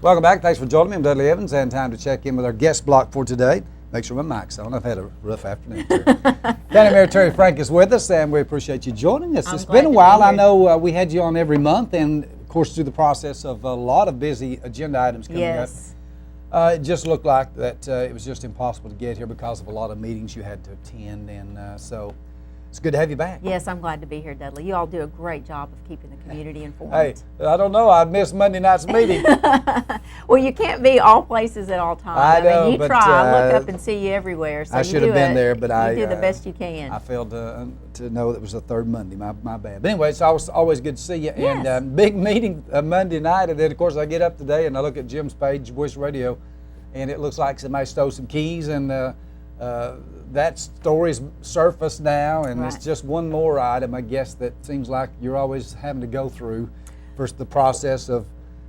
Welcome back. Thanks for joining me. I'm Dudley Evans, and time to check in with our guest block for today. Make sure my mic's on. I've had a rough afternoon. County Mayor Terry Frank is with us, and we appreciate you joining us. It's been a while. I know we had you on every month, and of course through the process of a lot of busy agenda items coming up. It just looked like that it was just impossible to get here because of a lot of meetings you had to attend, and so it's good to have you back. Yes, I'm glad to be here, Dudley. You all do a great job of keeping the community informed. Hey, I don't know. I missed Monday night's meeting. Well, you can't be all places at all times. I know, mean, you but, try. I look up and see you everywhere. So I should have been there, but you do the best you can. I failed to know that it was the third Monday. My bad. But anyway, it's always good to see you. Yes. And big meeting Monday night, and then of course I get up today and I look at Jim's page, Voice Radio, and it looks like somebody stole some keys, and that story's surfaced now, and Right. it's just one more item, I guess, that seems like you're always having to go through. First, the process of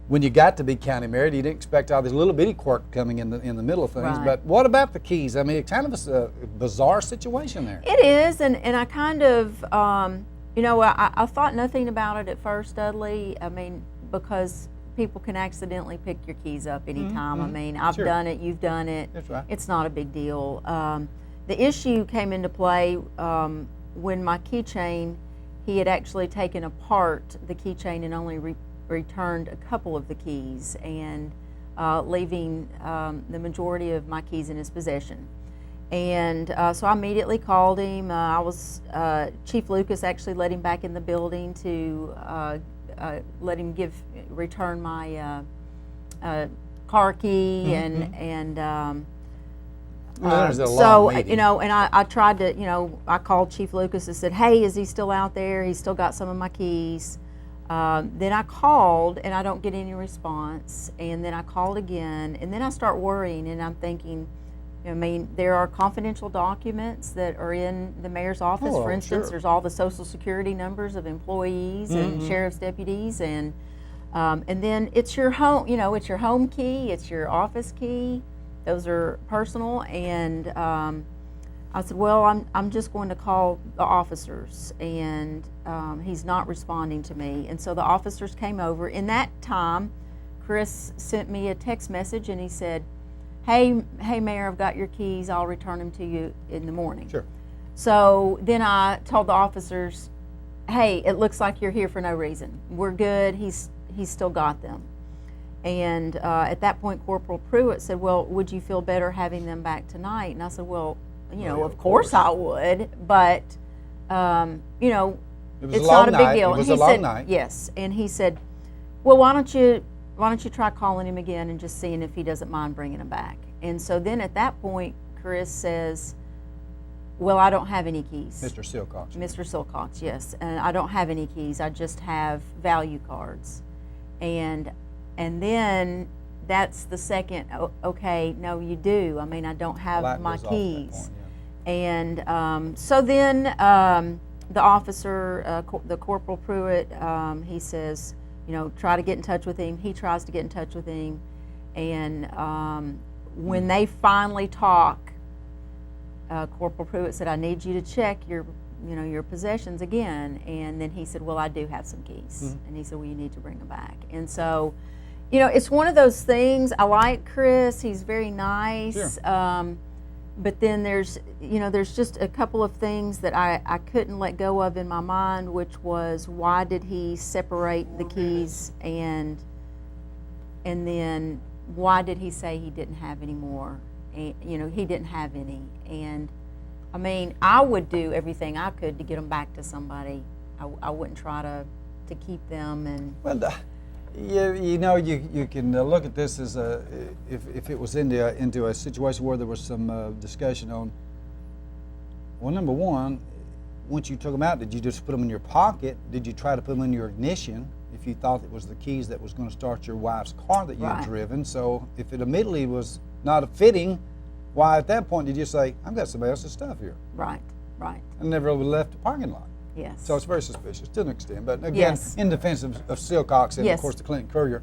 when you got to be county mayor, you didn't expect all this little bitty quirk coming in the middle of things. Right. But what about the keys? I mean, it's kind of a bizarre situation there. It is, and I kind of, I thought nothing about it at first, Dudley. I mean, because people can accidentally pick your keys up anytime. I mean, I've Sure. done it, you've done it. That's right. It's not a big deal. The issue came into play when my keychain, he had actually taken apart the keychain and only returned a couple of the keys, and leaving the majority of my keys in his possession. And so I immediately called him. Chief Lucas actually let him back in the building to let him return my car key, and There's a so long meeting. and I tried to, I called Chief Lucas and said, hey, is he still out there? He's still got some of my keys. Then I called and I don't get any response, and then I called again, and then I start worrying, and I'm thinking, I mean, there are confidential documents that are in the mayor's office. Oh, For instance, sure. there's all the social security numbers of employees and sheriff's deputies, and then it's your home, it's your home key, it's your office key. Those are personal, and I said, well, I'm just going to call the officers, and he's not responding to me. And so the officers came over. In that time, Chris sent me a text message, and he said, hey, Mayor, I've got your keys. I'll return them to you in the morning. Sure. So then I told the officers, hey, it looks like you're here for no reason. We're good. He's still got them. And at that point, Corporal Pruitt said, well, would you feel better having them back tonight? And I said, well, of course I would, but, It was it's a long not a big night. deal. It was And a he long said, night. yes. And he said, well, why don't you try calling him again and just seeing if he doesn't mind bringing them back? And so then at that point, Chris says, well, I don't have any keys. Mr. Silcox. Mr. Silcox, yes. And I don't have any keys. I just have value cards. And then that's the second, okay, no, you do. I mean, I don't have Light my goes off at that keys. point, And so then the officer, the Corporal Pruitt, he says, try to get in touch with him. He tries to get in touch with him. And when they finally talk, Corporal Pruitt said, I need you to check your possessions again. And then he said, well, I do have some keys. And he said, well, you need to bring them back. And so, it's one of those things. I like Chris. He's very nice. Sure. But then there's just a couple of things that I couldn't let go of in my mind, which was, why did he separate the keys, and then why did he say he didn't have any more? And, he didn't have any. And I mean, I would do everything I could to get them back to somebody. I wouldn't try to keep them. And Well, you can look at this as if it was into a situation where there was some discussion on. Well, number one, once you took them out, did you just put them in your pocket? Did you try to put them in your ignition if you thought it was the keys that was going to start your wife's car that you had Right. driven? So if it immediately was not fitting, why at that point did you say, I've got somebody else's stuff here? right, And never really left the parking lot. yes. So it's very suspicious to an extent. But again, Yes. in defense of Silcox and Yes. of course the Clinton Courier,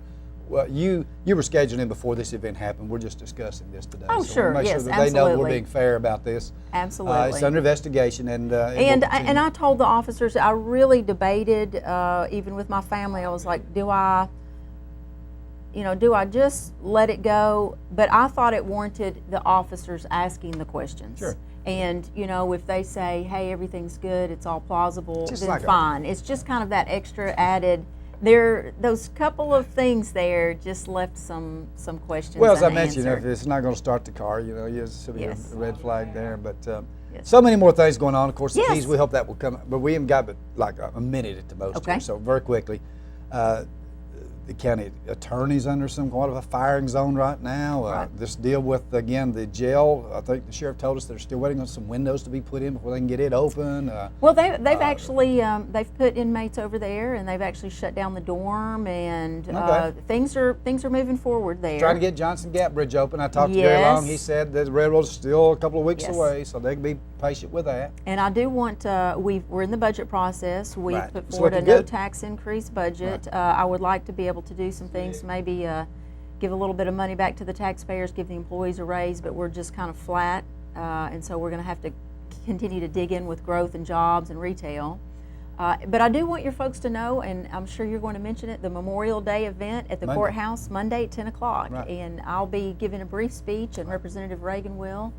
well, you were scheduling in before this event happened. We're just discussing this today. Oh, so sure. We'll make Yes, sure that they know we're absolutely. being fair about this. Absolutely. It's under investigation, and it will And continue. I told the officers, I really debated, even with my family. I was like, do I you know, do I just let it go? But I thought it warranted the officers asking the questions. Sure. And, you know, if they say, hey, everything's good, it's all plausible, Just then like a- fine. It's just kind of that extra added, those couple of things there just left some questions Well, as I unanswered. mentioned, if it's not going to start the car, you know, there should be Yes. a red flag there. But Yes. so many more things going on. Of course, the Yes. keys, we hope that will come. But we haven't got but like a minute at the most Okay. here. So very quickly, the county attorney's under some kind of a firing zone right now. Right. This deal with, again, the jail, I think the sheriff told us they're still waiting on some windows to be put in before they can get it open. Well, they've actually they've put inmates over there, and they've actually shut down the dorm, and Okay. things are moving forward there. Trying to get Johnson Gap Bridge open. I talked to Gary Long. He Yes. said that the railroad's still a couple of weeks Yes. away, so they can be patient with that. And I do want, we're in the budget process. We Right. put It's forward a looking no good. tax increase budget. I would like to be able to do some things, maybe give a little bit of money back to the taxpayers, give the employees a raise, but we're just kind of flat. And so we're going to have to continue to dig in with growth and jobs and retail. But I do want your folks to know, and I'm sure you're going to mention it, the Memorial Day event at the Monday. courthouse, Monday at 10 o'clock. Right. And I'll be giving a brief speech, and Representative Reagan will.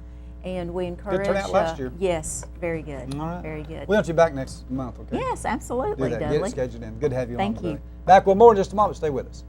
And we encourage. turnout last year. Yes, very good. All right. Very good. We want you back next month, okay? Yes, Do absolutely, that. Get Dudley. it scheduled in. Good to have you Thank on you. today. Back with more in just a moment. Stay with us.